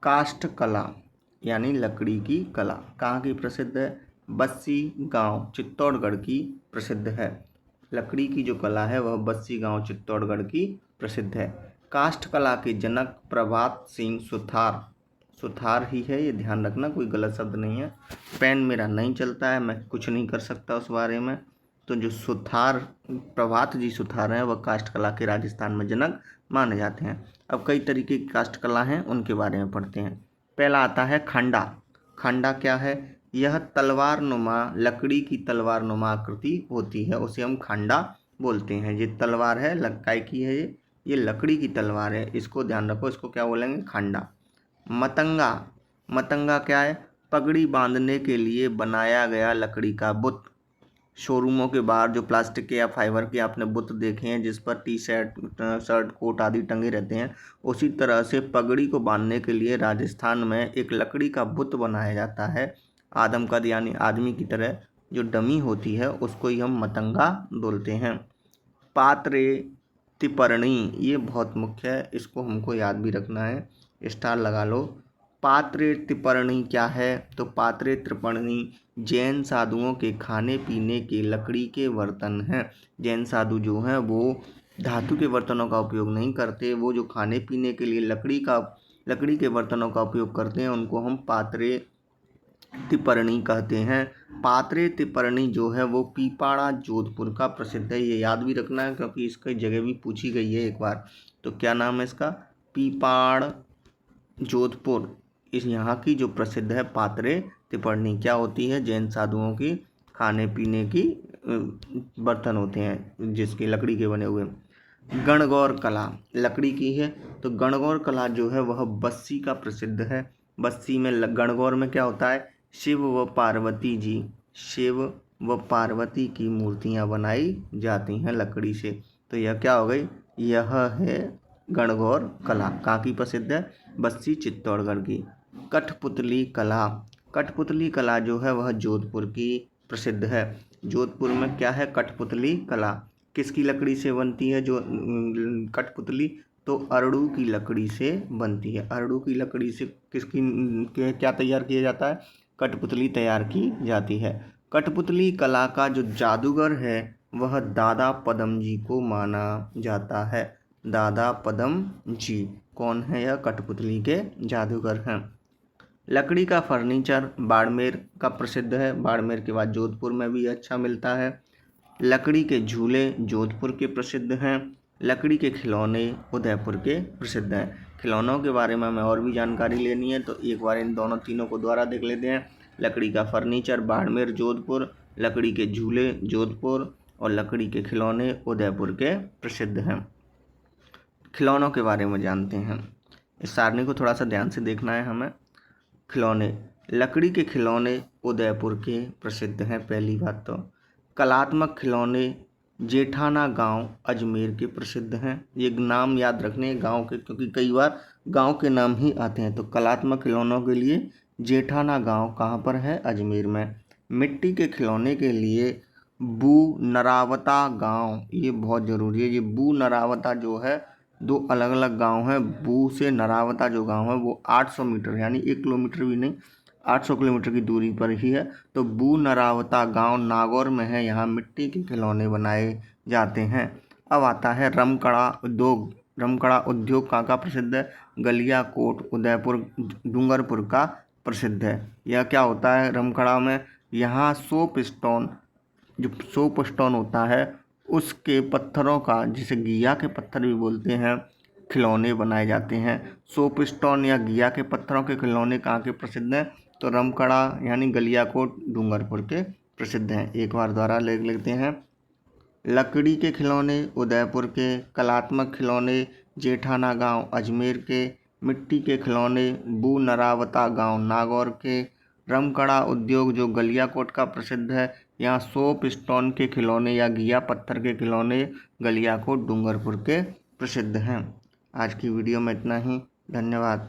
काष्ठ कला यानी लकड़ी की कला कहाँ की प्रसिद्ध है? बस्सी गांव चित्तौड़गढ़ की प्रसिद्ध है। लकड़ी की जो कला है वह बस्सी गांव चित्तौड़गढ़ की प्रसिद्ध है। काष्ठ कला के जनक प्रभात सिंह सुथार, सुथार ही है, ये ध्यान रखना, कोई गलत शब्द नहीं है। पेन मेरा नहीं चलता है, मैं कुछ नहीं कर सकता उस बारे में। तो जो सुथार प्रभात जी सुथार हैं वह काष्ठ कला के राजस्थान में जनक माने जाते हैं। अब कई तरीके की काष्ठ कला हैं, उनके बारे में पढ़ते हैं। पहला आता है खंडा। खंडा क्या है? यह तलवार नुमा, लकड़ी की तलवार नुमा आकृति होती है, उसे हम खंडा बोलते हैं। ये तलवार है, लक्काई की है, ये लकड़ी की तलवार है, इसको ध्यान रखो, इसको क्या बोलेंगे? खंडा। मतंगा, मतंगा क्या है? पगड़ी बांधने के लिए बनाया गया लकड़ी का बुत। शोरूमों के बाहर जो प्लास्टिक के या फाइबर के आपने बुत देखे हैं जिस पर टी शर्ट, शर्ट, कोट आदि टंगे रहते हैं, उसी तरह से पगड़ी को बांधने के लिए राजस्थान में एक लकड़ी का बुत बनाया जाता है। आदमकद यानी आदमी की तरह जो डमी होती है उसको ही हम मतंगा बोलते हैं। पात्रे तिपर्णी, ये बहुत मुख्य है, इसको हमको याद भी रखना है, स्टार लगा लो। पात्रे त्रिपर्णी क्या है? तो पात्रे त्रिपर्णी जैन साधुओं के खाने पीने के लकड़ी के बर्तन हैं। जैन साधु जो हैं वो धातु के बर्तनों का उपयोग नहीं करते, वो जो खाने पीने के लिए लकड़ी के बर्तनों का उपयोग करते हैं उनको हम पात्रे तिपर्णी कहते हैं। पात्रे तिपर्णी जो है वो पीपाड़ा जोधपुर का प्रसिद्ध है, ये याद भी रखना है क्योंकि इसकी जगह भी पूछी गई है एक बार। तो क्या नाम है इसका? पीपाड़ जोधपुर। इस यहाँ की जो प्रसिद्ध है पात्रे तिपर्णी, क्या होती है? जैन साधुओं की खाने पीने की बर्तन होते हैं जिसके लकड़ी के बने हुए। गणगौर कला लकड़ी की है, तो गणगौर कला जो है वह बस्सी का प्रसिद्ध है। बस्सी में गणगौर में क्या होता है? शिव व पार्वती जी, शिव व पार्वती की मूर्तियां बनाई जाती हैं लकड़ी से। तो यह क्या हो गई? यह है गणगौर कला। कहाँ की प्रसिद्ध है? बस्सी चित्तौड़गढ़ की। कठपुतली कला, कठपुतली कला जो है वह जोधपुर की प्रसिद्ध है। जोधपुर में क्या है? कठपुतली कला। किसकी लकड़ी से बनती है जो कठपुतली? तो अरड़ू की लकड़ी से बनती है। अरड़ू की लकड़ी से क्या तैयार किया जाता है? कठपुतली तैयार की जाती है। कठपुतली कला का जो जादूगर है वह दादा पदम जी को माना जाता है। दादा पदम जी कौन है? यह कठपुतली के जादूगर हैं। लकड़ी का फर्नीचर बाड़मेर का प्रसिद्ध है, बाड़मेर के बाद जोधपुर में भी अच्छा मिलता है। लकड़ी के झूले जोधपुर के प्रसिद्ध हैं। लकड़ी के खिलौने उदयपुर के प्रसिद्ध हैं। खिलौनों के बारे में हमें और भी जानकारी लेनी है तो एक बार इन दोनों तीनों को दोबारा देख लेते हैं। लकड़ी का फर्नीचर बाड़मेर जोधपुर, लकड़ी के झूले जोधपुर और लकड़ी के खिलौने उदयपुर के प्रसिद्ध हैं। खिलौनों के बारे में जानते हैं, इस सारणी को थोड़ा सा ध्यान से देखना है हमें। खिलौने, लकड़ी के खिलौने उदयपुर के प्रसिद्ध हैं। पहली बात तो कलात्मक खिलौने जेठाना गांव अजमेर के प्रसिद्ध हैं। ये नाम याद रखने गांव के, क्योंकि कई बार गांव के नाम ही आते हैं। तो कलात्मक खिलौनों के लिए जेठाना गांव कहाँ पर है? अजमेर में। मिट्टी के खिलौने के लिए बू नरावता गांव, ये बहुत ज़रूरी है। ये बू नरावता जो है दो अलग अलग गांव हैं। बू से नरावता जो गांव है वो 800 मीटर यानी 1 किलोमीटर भी नहीं, 800 किलोमीटर की दूरी पर ही है। तो बू नरावता गांव नागौर में है, यहाँ मिट्टी के खिलौने बनाए जाते हैं। अब आता है रमकड़ा उद्योग। रमकड़ा उद्योग कहाँ का प्रसिद्ध है? गलियाकोट उदयपुर डूंगरपुर का प्रसिद्ध है। यह क्या होता है रमकड़ा में? यहाँ सोप स्टोन, जो सोप स्टोन होता है उसके पत्थरों का, जिसे घिया के पत्थर भी बोलते हैं, खिलौने बनाए जाते हैं। सोप स्टोन या घिया के पत्थरों के खिलौने कहाँ के प्रसिद्ध हैं? तो रमकड़ा यानी गलियाकोट डूंगरपुर के प्रसिद्ध हैं। एक बार द्वारा लिख लेते हैं। लकड़ी के खिलौने उदयपुर के, कलात्मक खिलौने जेठाना गांव अजमेर के, मिट्टी के खिलौने बू नरावता गांव नागौर के, रमकड़ा उद्योग जो गलियाकोट का प्रसिद्ध है, यहाँ सोप स्टोन के खिलौने या घिया पत्थर के खिलौने गलियाकोट डूंगरपुर के प्रसिद्ध हैं। आज की वीडियो में इतना ही, धन्यवाद।